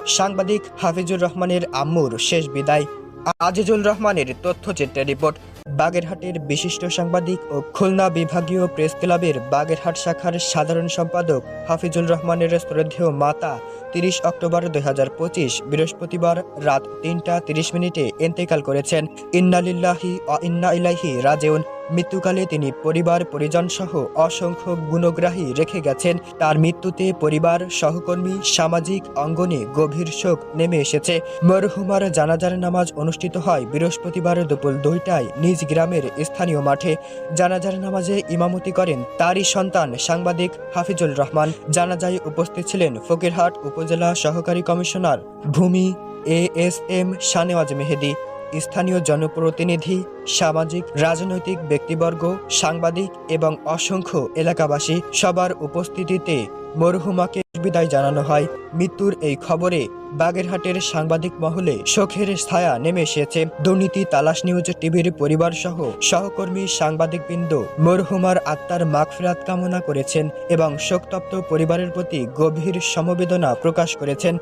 সাংবাদিক হাফিজুর রহমানের আম্মুর শেষ বিদায়। আজিজুল রহমানের তথ্যচিত্রে রিপোর্ট। বাগেরহাটের বিশিষ্ট সাংবাদিক ও খুলনা বিভাগীয় প্রেস ক্লাবের বাগেরহাট শাখার সাধারণ সম্পাদক হাফিজুর রহমানের শ্রদ্ধেয় মাতা ৩০ অক্টোবর ২০২৫ বৃহস্পতিবার রাত ৩টা ৩০ ইন্তেকাল করেছেন। ইন্না লিল্লাহি ওয়া ইন্না ইলাইহি রাজিউন। মৃত্যুকালে তিনি পরিবার পরিজন সহ অসংখ্য গুণগ্রাহী রেখে গেছেন। তার মৃত্যুতে পরিবার, সহকর্মী, সামাজিক অঙ্গনে গভীর শোক নেমে এসেছে। মরহুমার জানাজার নামাজ অনুষ্ঠিত হয় বৃহস্পতিবার দুপুর 2টায় নিজ গ্রামের স্থানীয় মাঠে। জানাজার নামাজে ইমামতি করেন তারই সন্তান সাংবাদিক হাফিজুল রহমান। জানাজায় উপস্থিত ছিলেন ফকিরহাট উপজেলা সহকারী কমিশনার ভূমি ASM শানেওয়াজ মেহেদী, স্থানীয় জনপ্রতিনিধি, সামাজিক রাজনৈতিক ব্যক্তিবর্গ, সাংবাদিক এবং অসংখ্য এলাকাবাসী। সবার উপস্থিতিতে মরহুমাকে বিদায় জানানো হয়। মৃত্যুর এই খবরে বাগেরহাটের সাংবাদিক মহলে শোকের ছায়া নেমে এসেছে। দুর্নীতি তালাশ নিউজ টিভির পরিবার সহ সহকর্মী সাংবাদিকবৃন্দ মরহুমার আত্মার মাগফিরাত কামনা করেছেন এবং শোকতপ্ত পরিবারের প্রতি গভীর সমবেদনা প্রকাশ করেছেন।